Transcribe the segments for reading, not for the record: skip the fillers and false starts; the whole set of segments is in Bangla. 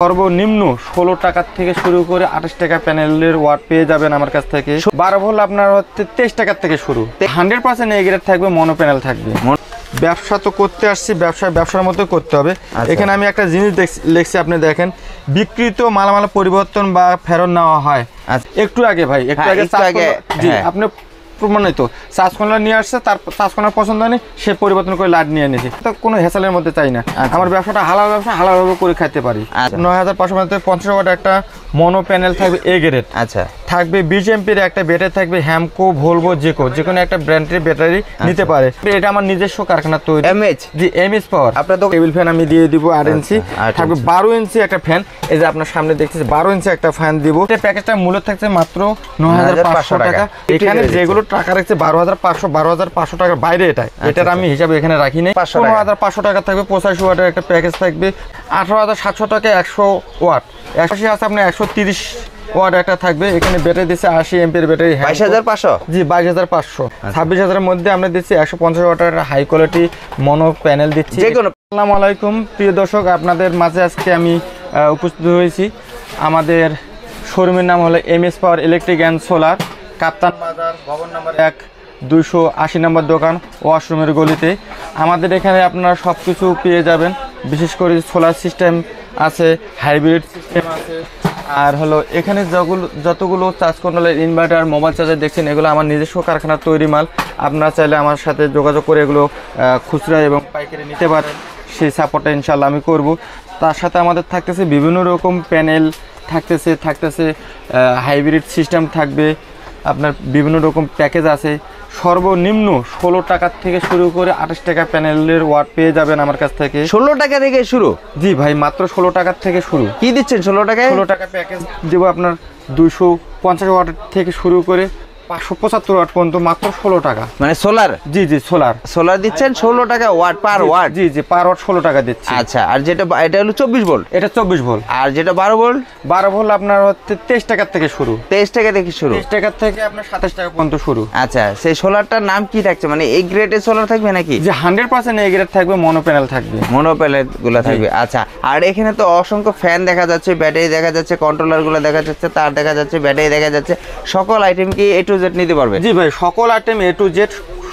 সর্বনিম্ন 16 টাকা থেকে শুরু করে 28 টাকা প্যানেলের ওয়াট পেয়ে যাবেন আমার কাছ থেকে। 12 ভোল্ট আপনার হচ্ছে 23 টাকা থেকে শুরু। 100% এ গ্রেড থাকবে, মনো প্যানেল থাকবে। ব্যবসা তো করতে আসছি, ব্যবসার মতো করতে হবে। এখানে আমি একটা জিনিস লিখছি, আপনি দেখেন, বিক্রিত মালামাল পরিবর্তন বা ফেরত নেওয়া হয়। একটু আগে ভাই, একটু আগে জি আপনি প্রমাণিত চার্জ কর্নার নিয়ে আসছে, তার চার্জ কর্নার পছন্দ হয়নি, সে পরিবর্তন করে লাইট নিয়ে এনেছি। তো কোনো হেসালের মধ্যে চাই না। আমার ব্যবসাটা হালাল ব্যবসা, হালালভাবে করে খাইতে পারি। 9550 ওয়াট একটা মনো প্যানেল থাকবে, এ গ্রেড। আচ্ছা, থাকবে 20 এমপির একটা ব্যাটারি থাকবে, হ্যামকো, ভলভো, যে কোনো একটা ব্র্যান্ডের ব্যাটারি নিতে পারে। এটা আমার নিজস্ব কারখানা তৈরি। এমএইচ, জি এমএইচ পাওয়ার। আপনার তো টেবিল ফ্যান আমি দিয়ে দিব 8 ইঞ্চি, থাকবে 12 ইঞ্চি একটা ফ্যান। এই যে আপনার সামনে দেখতেছি 12 ইঞ্চি একটা ফ্যান দিব। এই প্যাকেজটা মূল্য থাকছে মাত্র 9500 টাকা। এখানে যেগুলো টাকা রাখছে 12500 টাকার বাইরে, এটার আমি হিসাবে এখানে রাখি নাই। 15500 টাকা থাকবে 85 ওয়াটের একটা প্যাকেজ থাকবে। 18700 টাকা 100 ওয়াট। 80 আছে আপনার 130 ওয়াট একটা থাকবে। এখানে ব্যাটারি দিচ্ছে 80 এমপির ব্যাটারি, 22500, জি 22500। 26000 এর মধ্যে আমরা দিচ্ছি 150 ওয়াটের হাই কোয়ালিটি মনো প্যানেল দিচ্ছি। আসসালামু আলাইকুম প্রিয় দর্শক, আপনাদের মাঝে আজকে আমি উপস্থিত হয়েছি। আমাদের শোরুমের নাম হলো MS power electric and solar, Kaptan Bazar, ভবন নম্বর 1, 280 নম্বর দোকান, ওয়াশরুমের গলিতে। আমাদের এখানে আপনারা সব কিছু পেয়ে যাবেন। বিশেষ করে সোলার সিস্টেম আছে, হাইব্রিড সিস্টেম আছে, আর হলো এখানে যতগুলো চার্জ কন্ট্রোলের ইনভার্টার, মোবাইল চার্জার দেখছেন, এগুলো আমার নিজস্ব কারখানার তৈরি মাল। আপনারা চাইলে আমার সাথে যোগাযোগ করে এগুলো খুচরা এবং পাইকারি নিতে পারেন। সেই সাপোর্টটা ইনশাল্লাহ আমি করব। তার সাথে আমাদের থাকতেছে বিভিন্ন রকম প্যানেল, থাকতেছে হাইব্রিড সিস্টেম থাকবে, আপনার বিভিন্ন রকম প্যাকেজ আছে। সর্বনিম্ন 16 টাকা থেকে শুরু করে 28 টাকা প্যানেলের ওয়াট পেয়ে যাবেন আমার কাছ থেকে। 16 টাকা থেকে শুরু? জি ভাই, মাত্র 16 টাকা থেকে শুরু। কি দিচ্ছেন 16 টাকায়? 16 টাকা প্যাকেজ দেবো আপনার 250 ওয়াট থেকে শুরু করে 575 ওয়াট পর্যন্ত, মাত্র 16 টাকা। মানে সোলার? জি সোলার দিচ্ছেন 16 টাকা ওয়াট পার ওয়াট? জি পার ওয়াট 16 টাকা দিচ্ছি। আচ্ছা, আর যেটা এটা হলো 24 ভোল্ট? এটা 24 ভোল্ট। আর যেটা 12 ভোল্ট? 12 ভোল্ট আপনার হচ্ছে 23 টাকা থেকে শুরু। 23 টাকা থেকে শুরু? 23 টাকা থেকে আপনার 27 টাকা পর্যন্ত শুরু। আচ্ছা, সেই সোলারটার নাম কি থাকছে? মানে এই গ্রেডের সোলার থাকবে নাকি? যে 100% এই গ্রেড থাকবে, মনো প্যানেল থাকবে। মনো প্যানেল গুলো থাকবে। আচ্ছা, আর এখানে তো অসংখ্য ফ্যান দেখা যাচ্ছে, ব্যাটারি দেখা যাচ্ছে, কন্ট্রোলার গুলো দেখা যাচ্ছে, তার দেখা যাচ্ছে, ব্যাটারি দেখা যাচ্ছে। সকল আইটেম কি A to Z নিতে পারবে? জি ভাই, সকল আইটেম A to Z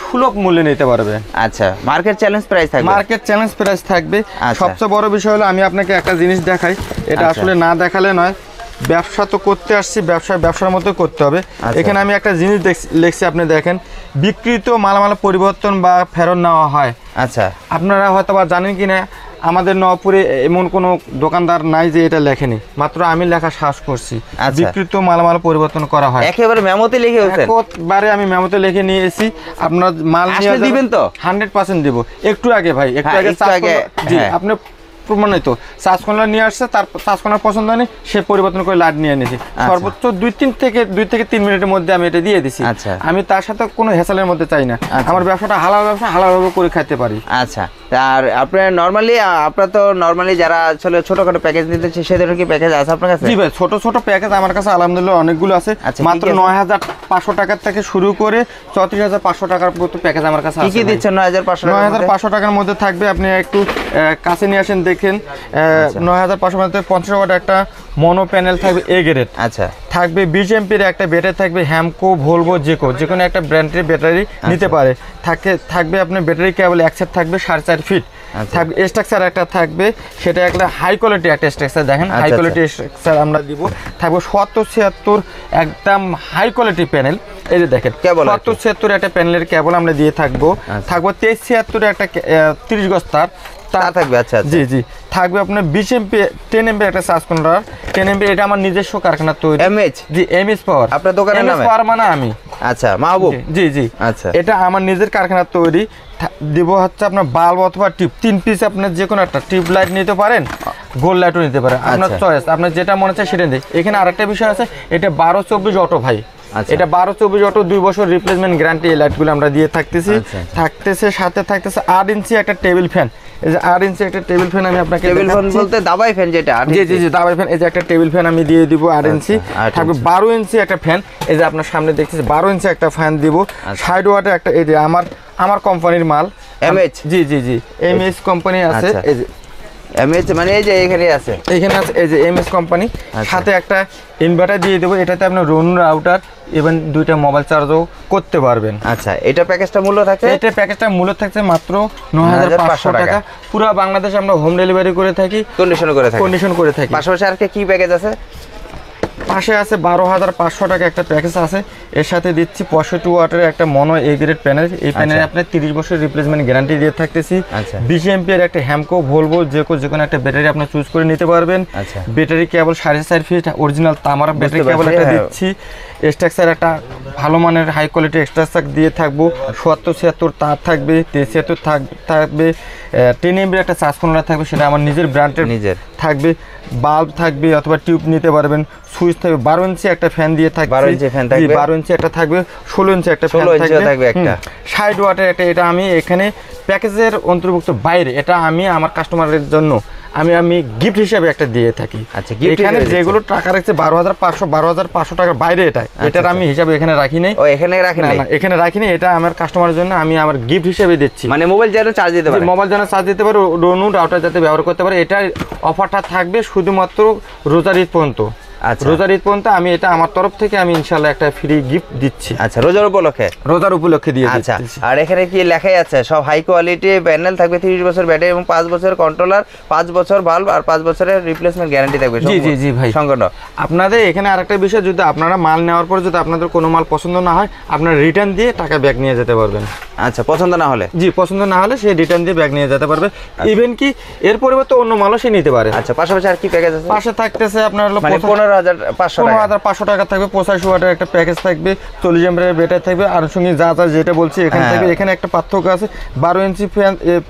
সুলভ মূল্যে নিতে পারবে। আচ্ছা, মার্কেট চ্যালেঞ্জ প্রাইস থাকবে? মার্কেট চ্যালেঞ্জ প্রাইস থাকবে। সবচেয়ে বড় বিষয় হলো, আমি আপনাকে একটা জিনিস দেখাই, এটা আসলে না দেখালে নয়। ব্যবসা তো করতে আসছি, ব্যবসার মতো করতে হবে। এখানে আমি একটা জিনিস লিখছি, আপনি দেখেন, বিক্রিত মালামাল পরিবর্তন বা ফেরত নেওয়া হয়। আচ্ছা, আপনারা হয়তো বা জানেন কিনা, আমাদের নওয়াপুরে এমন কোনো দোকানদার নাই যে এটা লেখেনি, মাত্র আমি লেখা সাহস করছি। বিক্রিত মালামাল পরিবর্তন করা হয়। একেবারে মেমোতে লিখে, একবারে আমি মেমোতে লিখে নিয়ে এসেছি। আপনার মাল নিয়ে দিবেন তো? 100% দেব। একটু আগে ভাই, একটু আগে জি আপনি প্রমাণিত চার্জ কর্নার নিয়ে আসছে, তার চার্জ কর্নার পছন্দ হয়নি, সে পরিবর্তন করে লাইট নিয়ে এনেছি। সর্বোচ্চ 2 থেকে 3 মিনিটের মধ্যে আমি এটা দিয়ে দিছি। আমি তার সাথে কোনো হেসালের মধ্যে চাই না। আমার ব্যবসাটা হালাল ব্যবসা, হালালভাবে করে খাইতে পারি। আচ্ছা, আর আপনার নরমালি যারা আসলে ছোটখাটো প্যাকেজ নিতে চায়, সেদের কি প্যাকেজ আছে আপনার কাছে? জি ভাই, ছোট প্যাকেজ আমার কাছে আলহামদুলিল্লাহ অনেকগুলো আছে। মাত্র 9500 টাকা থেকে শুরু করে 34500 টাকার মতো প্যাকেজ আমার কাছে আছে। কি দিচ্ছেন 9500 টাকার মধ্যে থাকবে? আপনি একটু কাছে নিয়ে আসেন, দেখেন। 9550 ওয়াট একটা মনো প্যানেল থাকবে, এ গ্রেড। আচ্ছা, থাকবে 20 এমপির একটা ব্যাটারি থাকবে, হ্যামকো, ভলভো, যে কোনো একটা ব্র্যান্ডের ব্যাটারি নিতে পারে। থাকবে আপনার ব্যাটারি কেবল এক সেট থাকবে 4.5 ফিট থাকবে। স্ট্রাকচার একটা থাকবে, সেটা একটা হাই কোয়ালিটি একটা স্ট্রাকচার, দেখেন হাই কোয়ালিটি স্ট্রাকচার আমরা দিব। থাকবে 7076 একদম হাই কোয়ালিটি প্যানেল। এই যে দেখেন, 7076 একটা প্যানেলের কেবল আমরা দিয়ে থাকবো। 2376 একটা 30 গজ তার থাকবে। আচ্ছা, জি থাকবে আপনার 20 এমপি 10 এমপি একটা চার্জ কন্ট্রোলার, 10 এমপি। এটা আমার নিজস্ব কারখানার তৈরি। এমএইচ, জি এমএইচ পাওয়ার। আপনার দোকানের নাম? পাওয়ার মানে আমি। আচ্ছা, মাহবুব। জি আচ্ছা, এটা আমার নিজের কারখানার তৈরি। দিব হচ্ছে আপনার বাল্ব অথবা টিউব, 3 পিস। আপনার যে কোনো একটা টিউব লাইট নিতে পারেন, গোল লাইটও নিতে পারেন, আপনার চয়েস। আপনার যেটা মনে চায় সেটা নিতে। এখানে আরেকটা বিষয় আছে, এটা 1224 অটো ভাই। এটা 1224 অটো, 2 বছর রিপ্লেসমেন্ট গ্যারান্টি। এই লাইটগুলো আমরা দিয়ে থাকতেছে। সাথে থাকতেছে 8 ইঞ্চি একটা টেবিল ফ্যান। এই যে 8 ইঞ্চি একটা টেবিল ফ্যান আমি আপনাকে, টেবিল ফ্যান বলতে দাবাই ফ্যান যেটা? জি দাবাই ফ্যান। এই যে একটা টেবিল ফ্যান আমি দিয়ে দিব 8 ইঞ্চি। থাকবে 12 ইঞ্চি একটা ফ্যান। এই যে আপনার সামনে দেখতেছি 12 ইঞ্চি একটা ফ্যান দিব। 60 ওয়াটের একটা, এই যে আমার কোম্পানির মাল, এমএইচ। জি এমএইচ কোম্পানি আছে। এই যে এমএস মানে এই যে এখানে আছে এই যে এমএস কোম্পানি, সাথে একটা ইনভার্টার দিয়ে দেবো। এটাতে আপনার রুম রাউটার ইভেন 2টা মোবাইল চার্জও করতে পারবেন। আচ্ছা, এটা প্যাকেজটা মূল্য থাকে? এটা প্যাকেজটা মূল্য থাকছে মাত্র 9500 টাকা। পুরো বাংলাদেশে আমরা হোম ডেলিভারি করে থাকি, কন্ডিশন করে থাকি। পাশাপাশি আর কি প্যাকেজ আছে? পাশে আছে 12500 টাকা একটা প্যাকেজ আছে। এর সাথে দিচ্ছি 65 ওয়াটের একটা মনো এ গ্রেড প্যানেল। এই প্যানেলে আপনার 30 বছর রিপ্লেসমেন্ট গ্যারান্টি দিয়ে থাকতেছি। 20 এমপিআর একটা হ্যামকো ভলভো যে কোনো একটা ব্যাটারি আপনি চুজ করে নিতে পারবেন। ব্যাটারি কেবল 4.5 ফিট অরিজিনাল তামার ব্যাটারি কেবল একটা দিচ্ছি। স্ট্রাকচার একটা ভালো মানের হাই কোয়ালিটি স্ট্রাকচার দিয়ে থাকবো। 77 তার থাকবে, 73 থাকবে, 10 এমবির একটা চার্জ কন্ট্রোলার থাকবে, সেটা আমার নিজের ব্র্যান্ডের থাকবে। বাল্ব থাকবে অথবা টিউব নিতে পারবেন। সুইচ থাকবে, 12 ইঞ্চি একটা ফ্যান দিয়ে থাকবে, 12 ইঞ্চি একটা থাকবে, 16 ইঞ্চি একটা ফ্যান থাকবে একটা 60 ওয়াটের একটা। এটা আমি এখানে প্যাকেজের অন্তর্ভুক্ত বাইরে, এটা আমি আমার কাস্টমারের জন্য আমি গিফট হিসেবে একটা দিয়ে থাকি। আচ্ছা, এখানে যেগুলো টাকা রাখছে 12500 টাকার বাইরে, এটার আমি হিসাবে এখানে রাখি নাই। এখানে রাখি না, এখানে রাখিনি। এটা আমার কাস্টমারের জন্য আমি আমার গিফট হিসেবে দিচ্ছি। মানে মোবাইল যেন চার্জ দিতে পারে, রোনু রাউটার যাতে ব্যবহার করতে পারে। এটার অফারটা থাকবে শুধুমাত্র রোজার ঈদ পর্যন্ত। রোজার ঈদ পর্যন্ত আমি এটা আমার তরফ থেকে আমি ইনশাআল্লাহ একটা ফ্রি গিফট দিচ্ছি। আচ্ছা, রোজার উপলক্ষে দিয়ে দিচ্ছি। আচ্ছা, আর এখানে কি লেখাই আছে? সব হাই কোয়ালিটি প্যানেল থাকবে, 30 বছর ব্যাটারি এবং 5 বছর কন্ট্রোলার, 5 বছর বাল্ব আর 5 বছরের রিপ্লেসমেন্ট গ্যারান্টি থাকবে। জি ভাই, সংগঠন। আপনাদের এখানে আরেকটা বিষয়, যদি আপনারা মাল নেওয়ার পর যদি আপনাদের কোনো মাল পছন্দ না হয়, আপনারা রিটার্ন দিয়ে টাকা ব্যাক নিয়ে যেতে পারবেন। আচ্ছা, পছন্দ না হলে? জি, পছন্দ না হলে সে রিটার্ন দিয়ে ব্যাক নিয়ে যেতে পারবে। ইভেন কি এর পরিবর্তে অন্য মালও সে নিতে পারে। আচ্ছা, পাশাপাশি আর কি প্যাকেজ আছে? পাশে থাকতেছে আপনার হলো 15500 টাকা থাকবে, 85 ওয়াটের একটা প্যাকেজ থাকবে, 40 এমপিআর ব্যাটারি থাকবে। আর সঙ্গে যা যেটা বলছি এখানে থাকবে। এখানে একটা পার্থক্য আছে, 12 ইঞ্চি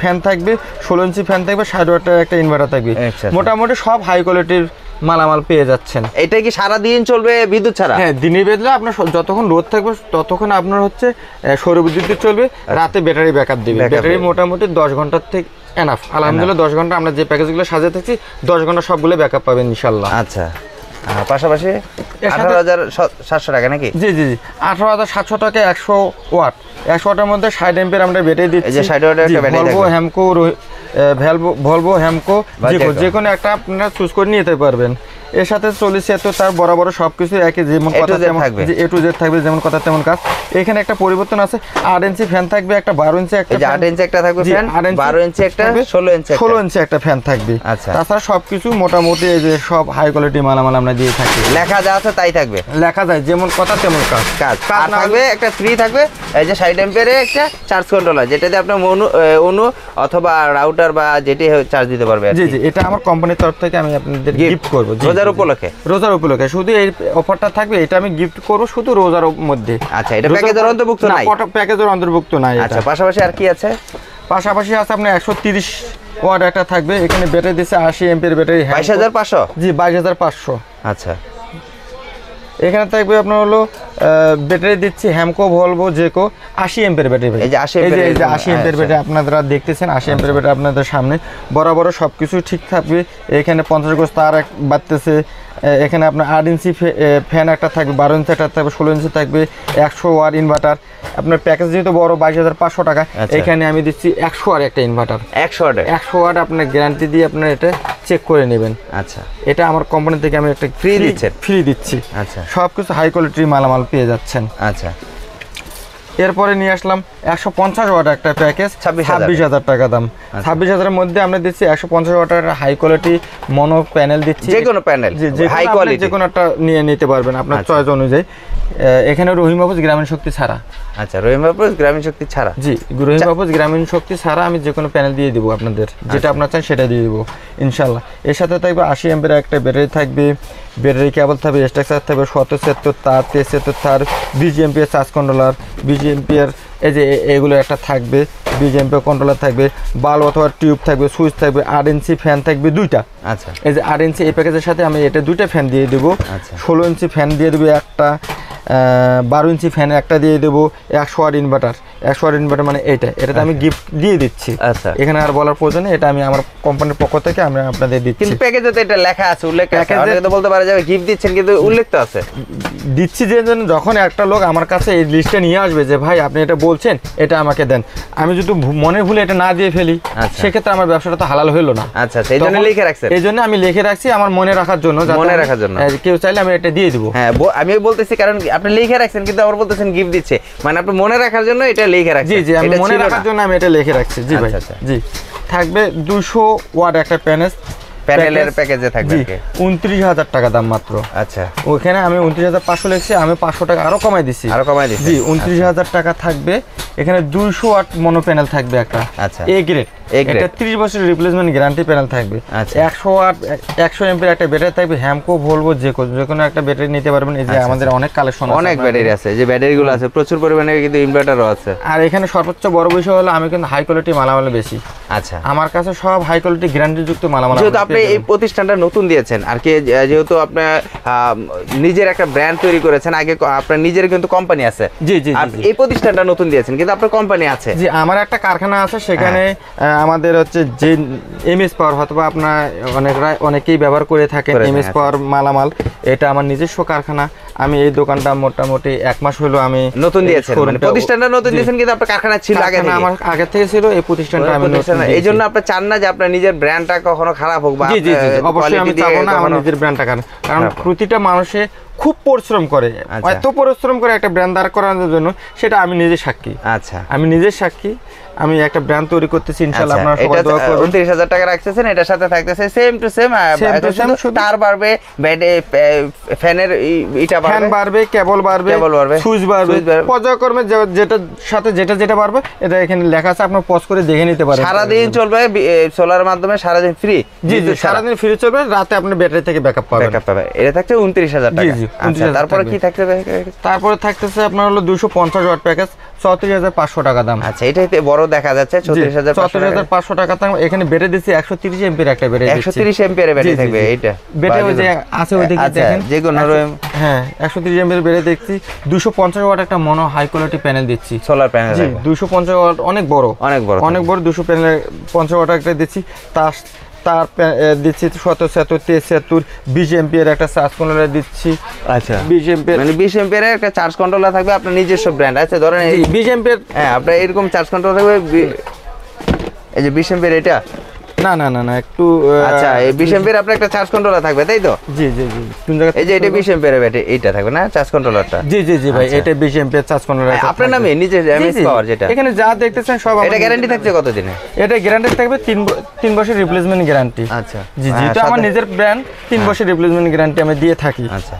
ফ্যান থাকবে, 16 ইঞ্চি ফ্যান থাকবে, 60 ওয়াটের একটা ইনভার্টার থাকবে। মোটামুটি সব হাই কোয়ালিটির মালামাল পেয়ে যাচ্ছেন। এটা কি সারা দিন চলবে বিদ্যুৎ ছাড়া? হ্যাঁ, দিনে বেদলে আপনার যতক্ষণ রোদ থাকবে ততক্ষণ আপনার হচ্ছে সৌর বিদ্যুৎ চলবে। রাতে ব্যাটারি ব্যাকআপ দিবে। ব্যাটারি মোটামুটি 10 ঘন্টার থেকে এনাফ। আলহামদুলিল্লাহ 10 ঘন্টা আমরা যে প্যাকেজগুলো সাজিয়ে থাকছি 10 ঘন্টা সবগুলো ব্যাকআপ পাবেন ইনশাআল্লাহ। আচ্ছা, পাশাপাশি 18700 টাকা নাকি? জি 18700 টাকা 100 ওয়াট। 100 ওয়াটের মধ্যে 60 এমপিআর আমরা ব্যাটারি দিচ্ছি। এই যে 60 ওয়াটের একটা ব্যাটারি ভলভো হ্যামকো যে কোনো একটা আপনারা চুজ করে নিতে পারবেন। এর সাথে 40 তার বরাবর সবকিছু একই, যেমন কথা তেমন থাকবে, এ টু জেড থাকবে, যেমন কথা তেমন কাজ। এখানে একটা পরিবর্তন আছে, 8 ইঞ্চি ফ্যান থাকবে, একটা 12 ইঞ্চি একটা, 8 ইঞ্চি একটা থাকবে ফ্যান, 12 ইঞ্চি একটা, 16 ইঞ্চি একটা ফ্যান থাকবে। আচ্ছা, তাছাড়া সবকিছু মোটামুটি এই যে সব হাই কোয়ালিটি মালামাল আমরা দিয়ে থাকি। লেখা যা আছে তাই থাকবে, লেখা যায় যেমন কথা তেমন কাজ। আর থাকবে একটা ফ্রি থাকবে, এই যে 60 এমপিআরের একটা চার্জ কন্ট্রোলার, যেটাতে আপনি অনু অথবা রাউটার বা যেটি চার্জ দিতে পারবে। জি এটা আমার কোম্পানির তরফ থেকে আমি আপনাদের গিফট করব রোজার উপলক্ষে। শুধু এই অফারটা থাকবে, এটা আমি গিফট করব শুধু রোজার মধ্যে। আচ্ছা, এটা প্যাকেজের অন্তর্ভুক্ত নাই? প্যাকেজের অন্তর্ভুক্ত নাই। আচ্ছা, পাশাপাশি আর কি আছে? পাশাপাশি আছে আপনার 130 ওয়াট একটা থাকবে। এখানে ব্যাটারি দিচ্ছে 80 এমপিআর ব্যাটারি। 22500? জি 22500। আচ্ছা, এখানে থাকবে আপনার হলো ব্যাটারি দিচ্ছি হ্যামকো ভলভো জেকো 80 এমপিআর ব্যাটারি। এই যে 80 এমপিআর ব্যাটারি আপনারা দেখতেছেন, 80 এমপিআর ব্যাটারি আপনাদের সামনে বরাবর সবকিছু ঠিক থাকবে। এখানে 50 গজ তার বাড়তেছে। এখানে আপনার 8 ইঞ্চি ফ্যান একটা থাকবে, 12 ইঞ্চি একটা থাকবে, 16 ইঞ্চি থাকবে, 100 ওয়াট ইনভার্টার। আপনার প্যাকেজ যেহেতু বড় 22500 টাকা, এখানে আমি দিচ্ছি 100 ওয়াট একটা ইনভার্টার। 100 ওয়াট আপনার গ্যারান্টি দিয়ে আপনার এটা চেক করে নেবেন। আচ্ছা, এটা আমার কোম্পানি থেকে আমি একটা ফ্রি দিচ্ছি। আচ্ছা, সবকিছু হাই কোয়ালিটির মালামাল পেয়ে যাচ্ছেন। আচ্ছা, এরপরে নিয়ে আসলাম 150 ওয়াট একটা প্যাকেজ, 26000 টাকা দাম। 26000 এর মধ্যে আমরা দিচ্ছি 150 ওয়াটের হাই কোয়ালিটি মনো প্যানেল দিচ্ছি। যে কোনো প্যানেল হাই কোয়ালিটি, যে কোনো একটা নিয়ে নিতে পারবেন আপনার চয়েস অনুযায়ী। এখানে রহিম হাফেজ গ্রামীণ শক্তি ছাড়া। আচ্ছা, রহিম হাফেজ গ্রামীণ শক্তি ছাড়া? জি, রহিম হাফেজ গ্রামীণ শক্তি ছাড়া আমি যে কোনো প্যানেল দিয়ে দিব আপনাদের, যেটা আপনার চান সেটা দিয়ে দিব ইনশাআল্লাহ। এর সাথে থাকবে 80 এমপিআর একটা ব্যাটারি থাকবে, ব্যাটারি কেবল থাকবে, স্ট্রাকচার থাকবে 77 তার, 73 তার, 20 এমপিআর চার্জ কন্ট্রোলার, 20 এমপিআর এই যে এগুলো একটা থাকবে, 20 এমপিআর কন্ট্রোলার থাকবে, বাল্ব অথবা টিউব থাকবে, সুইচ থাকবে, 8 ইঞ্চি ফ্যান থাকবে 2টা। আচ্ছা, এই যে 8 ইঞ্চি এই প্যাকেজের সাথে আমি এটা 2টা ফ্যান দিয়ে দেবো। 16 ইঞ্চি ফ্যান দিয়ে দেবো একটা, 12 ইঞ্চি ফ্যান একটা দিয়ে দেবো, 100 ওয়াট ইনভার্টার। 100 ইনভার্টার মানে এটাতে আমি গিফট দিয়ে দিচ্ছি। আচ্ছা, এখানে আর বলার প্রয়োজন নেই, এটা আমি আমার কোম্পানির পক্ষ থেকে আমি আপনাদের দিচ্ছি। কিন্তু প্যাকেজে তো এটা লেখা আছে, উল্লেখ আছে, অনেকে তো বলতে পারে যে গিফট দিচ্ছেন কিন্তু উল্লেখ তো আছে। দিচ্ছি যে জন্য যখন একটা লোক আমার কাছে এই লিস্টটা নিয়ে আসবে যে ভাই আপনি এটা বলছেন, এটা আমাকে দেন, আমি যদি মনে ভুলে এটা না দিয়ে ফেলি, সেক্ষেত্রে আমার ব্যবসাটা তো হালাল হইলো না। আচ্ছা, এই জন্য লিখে রাখছেন? এই জন্য আমি লিখে রাখছি আমার মনে রাখার জন্য, মনে রাখার জন্য। কেউ চাইলে আমি এটা দিয়ে দিব। হ্যাঁ, আমি বলতেছি কারণ আপনি লিখে রাখছেন কিন্তু আবার বলতেছেন গিফট দিচ্ছে, মানে আপনি মনে রাখার জন্য এটা লিখে রাখছেন। জি জি, আমি মনে রাখার জন্য আমি এটা লিখে রাখছি। জি ভাই, জি। থাকবে 200 ওয়াট একটা প্যানেলের প্যাকেজে থাকবে 29,000 টাকা দাম মাত্র। আচ্ছা, ওখানে আমি 29,500 লিখছি, আমি 500 টাকা আরো কমাই দিছি। জি, 29,000 টাকা থাকবে। এখানে 200 ওয়াট মনো প্যানেল থাকবে একটা। আচ্ছা, এ গ্রেড, এটা 30 বছরের রিপ্লেসমেন্ট গ্যারান্টি প্যানেল থাকবে। 100 ওয়াট 100 এমপির একটা ব্যাটারি থাকবে, হ্যামকো ভলভো যে কোনো একটা ব্যাটারি নিতে পারবেন। এই যে আমাদের অনেক কালেকশন আছে, অনেক ব্যাটারি আছে, যে ব্যাটারিগুলো আছে প্রচুর পরিমাণে, কিন্তু ইনভার্টারও আছে। আর এখানে সর্বোচ্চ বড় বিষয় হলো আমি কিন্তু হাই কোয়ালিটি মালামাল বেশি। আচ্ছা, আমার কাছে সব হাই কোয়ালিটি গ্যারান্টি যুক্ত মালামাল। যেহেতু আপনি এই প্রতিষ্ঠানটা নতুন দিয়েছেন আর কি, যেহেতু আপনার নিজের একটা ব্র্যান্ড তৈরি করেছেন, আগে আপনার নিজের কিন্তু কোম্পানি আছে। জি জি, এই প্রতিষ্ঠানটা নতুন দিয়েছেন কিন্তু আপনার কোম্পানি আছে। জি, আমার একটা কারখানা আছে, সেখানে আমাদের হচ্ছে যে এমএস পাওয়ার, হয়তো আপনার অনেকেই ব্যবহার করে থাকেন এমএস পাওয়ার মালামাল, এটা আমার নিজস্ব কারখানা। আমি এই দোকানটা মোটামুটি 1 মাস হলো আমি নতুন দিয়েছেন, মানে প্রতিষ্ঠানটা নতুন দিয়েছেন কিন্তু আপনার কারখানা ছিল আগে থেকে? আমার আগে থেকে ছিল, এই প্রতিষ্ঠানটা আমি নতুন। এই জন্য আপনি চান না যে আপনার নিজের ব্র্যান্ডটা কখনো খারাপ হোক? বা জি জি, অবশ্যই আমি চাবো না আমার নিজের ব্র্যান্ডটা, কারণ প্রতিটা মানুষে খুব পরিশ্রম করে, এত পরিশ্রম করে একটা ব্র্যান্ড দাঁড় করানোর জন্য, সেটা আমি নিজে সাক্ষী। আচ্ছা, আমি নিজে সাক্ষী, আমি একটা ব্র্যান্ড তৈরি করতেছি ইনশাআল্লাহ। আপনারা সবাই দোয়া করবেন। 29,000 টাকা রাখতেছেন, এটার সাথে থাকতেছে সেম টু সেম তার বাড়বে, ফ্যানের এটা বাড়বে, ফ্যান বাড়বে, কেবল বাড়বে, সুইচ বাড়বে, পর্যায়ক্রমে যেটা বাড়বে এটা এখানে লেখা আছে, আপনারা পজ করে দেখে নিতে পারেন। সারা দিন চলবে সোলারের মাধ্যমে, সারা দিন ফ্রি। জি জি, সারা দিন ফ্রি চলবে, রাতে আপনি ব্যাটারি থেকে ব্যাকআপ পাবেন। এটা থাকছে 29,000 টাকা। জি, তারপরে কি থাকছে? তারপরে থাকতেছে আপনার হলো 250 ওয়াট প্যাকেজ, 34,500 টাকা দাম। আচ্ছা, এটাতে বড় দেখা যাচ্ছে 34,500 টাকা দাম। এখানে ব্যাটারি দিচ্ছি 130 এমপির একটা ব্যাটারি, 130 এমপির ব্যাটারি থাকবে। এইটা ব্যাটারি ওই যে আছে ওইদিকে দেখেন, যে কোনো হ্যাঁ 130 এমপির ব্যাটারি দেখছি। 250 ওয়াট একটা মনো হাই কোয়ালিটি প্যানেল দিচ্ছি, সোলার প্যানেল। জি, 250 ওয়াট, অনেক বড় 250 ওয়াট একটা দিচ্ছি। তার দিচ্ছি 77 20 এমপিয়ার একটা চার্জ কন্ট্রোলার দিচ্ছি। আচ্ছা, 20 এমপিয়ার, মানে 20 এমপিয়ার একটা চার্জ কন্ট্রোলার থাকবে আপনার নিজস্ব ব্র্যান্ড আছে, ধরেন 20 এমপিয়ার। হ্যাঁ, আপনার এরকম চার্জ কন্ট্রোলার থাকবে। এই যে 20 এমপিয়ার এটা না একটু, আচ্ছা, এই 20 এমপিয়ার আপনার একটা চার্জ কন্ট্রোলার থাকবে, তাই তো? জি জি জি, কোন জায়গা? এই যে এটা 20 এমপিয়ার ব্যাটারি, এইটা থাকবে না চার্জ কন্ট্রোলারটা? জি জি জি ভাই, এটা 20 এমপিয়ার চার্জ কন্ট্রোলার আপনার নামে নিজে এমএস পাওয়ার যেটা এখানে যা দেখতেছেন সব। এটা গ্যারান্টি থাকছে কত দিনে? এটা গ্যারান্টি থাকবে 3 বছর রিপ্লেসমেন্ট গ্যারান্টি। আচ্ছা, জি জি, এটা আমার নিজের ব্র্যান্ড, 3 বছর রিপ্লেসমেন্ট গ্যারান্টি আমি দিয়ে থাকি। আচ্ছা,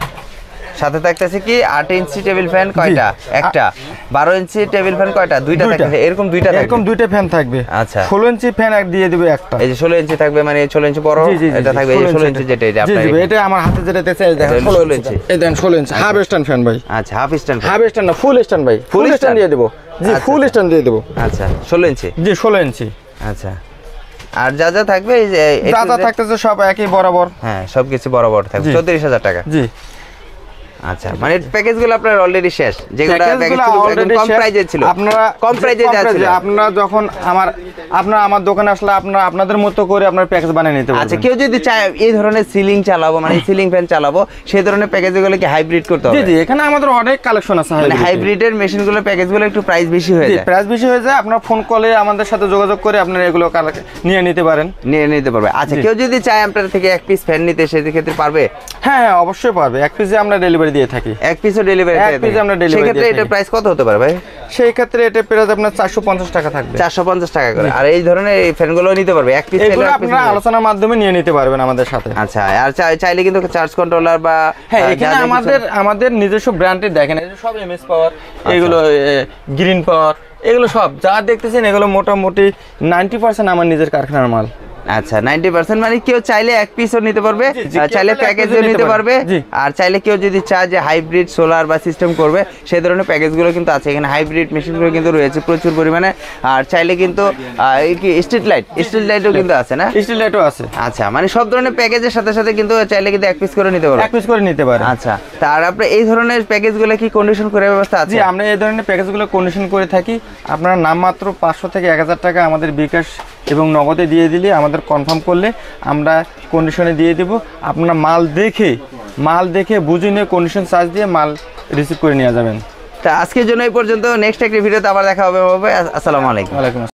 সাথে থাকতেছে কি 8 ইঞ্চি টেবিল ফ্যান কয়টা? একটা। 12 ইঞ্চি টেবিল ফ্যান কয়টা? দুইটা থাকবে। এরকম দুইটা থাকবে, এরকম দুইটা ফ্যান থাকবে। আচ্ছা, 16 ইঞ্চি ফ্যান এক দিয়ে দিবে একটা। এই যে 16 ইঞ্চি থাকবে, মানে 16 ইঞ্চি বড় এটা থাকবে। এই 16 ইঞ্চি যেটা এটা আপনার, এটা আমার হাতে যেটা দেখতে দেখেন 16 ইঞ্চি। এই দেখেন 16 ইঞ্চি হাফ স্ট্যান্ড ফ্যান ভাই। আচ্ছা, হাফ স্ট্যান্ড, হাফ স্ট্যান্ড না, ফুল স্ট্যান্ড ভাই, ফুল স্ট্যান্ড দিয়ে দেব। জি, ফুল স্ট্যান্ড দিয়ে দেব। আচ্ছা, 16 ইঞ্চি। জি, 16 ইঞ্চি। আচ্ছা, আর যা থাকবে এই যে যা থাকতেছে সব একই বরাবর। হ্যাঁ, সবকিছু বরাবর থাকবে। 34,000 টাকা। জি। আচ্ছা, মানে প্যাকেজগুলো আপনার অলরেডি শেষ, যেগুলো প্যাকেজ ছিল একদম কম প্রাইজে ছিল। আপনারা কম প্রাইজে ছিল, আপনারা যখন আমার দোকানে আসলে আপনাদের মতো করে আপনার প্যাকেজ বানিয়ে নিতে পারবেন। আচ্ছা, কেউ যদি চায় এই ধরনের সিলিং চালাবো, মানে সিলিং ফ্যান চালাবো, সেই ধরনের প্যাকেজগুলো কি হাইব্রিড করতে হবে? জি জি, এখানে আমাদের অনেক কালেকশন আছে। মানে হাইব্রিডের মেশিনগুলো প্যাকেজগুলো একটু প্রাইস বেশি হয়ে যায়। প্রাইস বেশি হয়ে যায়, আপনারা ফোন কলে আমাদের সাথে যোগাযোগ করে আপনারা এগুলো নিয়ে নিতে পারেন, নিতে পারবে। আচ্ছা, কেউ যদি চায় আপনার থেকে 1 পিস ফ্যান নিতে, সেই ক্ষেত্রে পারবে? হ্যাঁ, অবশ্যই পারবে। 1 পিসে আমরা ডেলিভারি দিয়ে থাকি। 1 পিসও ডেলিভারি? সেই ক্ষেত্রে এটা প্রাইস কত হতে পারে ভাই? সেই ক্ষেত্রে এটা প্রাইস আপনার 450 টাকা থাকবে। 450 টাকা করে। আর এই ধরনের এই ফ্যানগুলো নিতে পারবে 1 পিস? এগুলো আপনারা আলোচনার মাধ্যমে নিয়ে নিতে পারবেন আমাদের সাথে। আচ্ছা, আর চাইলে কিন্তু চার্জ কন্ট্রোলার বা হ্যাঁ, এখানে আমাদের নিজস্ব ব্র্যান্ডের দেখেন, এই যে সব এমএস পাওয়ার, এগুলো গ্রিন পাওয়ার, এগুলো সব যা দেখতেছেন এগুলো মোটামুটি 90% আমার নিজের কারখানার মাল। আচ্ছা 90% মানে কেউ চাইলে এক পিসও নিতে পারবে, চাইলে প্যাকেজও নিতে পারবে, আর চাইলে কেউ যদি চায় যে হাইব্রিড সোলার বা সিস্টেম করবে সেই ধরনের প্যাকেজগুলো কিন্তু আছে। এখানে হাইব্রিড মেশিনগুলো কিন্তু রয়েছে প্রচুর পরিমাণে। আর চাইলে কিন্তু কি স্ট্রিট লাইটও কিন্তু আছে না? স্ট্রিট লাইটও আছে। আচ্ছা, মানে সব ধরনের প্যাকেজের সাথে সাথে কিন্তু চাইলে কিন্তু এক পিস করে নিতে পারবে। এক পিস করে নিতে পারে। আচ্ছা, তার আপনি এই ধরনের প্যাকেজগুলো কি কন্ডিশন করে ব্যবস্থা আছে? জি, আমরা এই ধরনের প্যাকেজগুলো কন্ডিশন করে থাকি। আপনারা নামমাত্র 500 থেকে 1000 টাকা আমাদের বিকাশ এবং নগদে দিয়ে দিলে, আমাদের কনফার্ম করলে আমরা কন্ডিশনে দিয়ে দেব। আপনারা মাল দেখে বুঝে নিয়ে কন্ডিশন চার্জ দিয়ে মাল রিসিভ করে নিয়ে যাবেন। তা আজকের জন্য এই পর্যন্ত, নেক্সট একটা ভিডিওতে আবার দেখা হবে। আসসালামু আলাইকুম। ওয়ালাইকুম আসসালাম।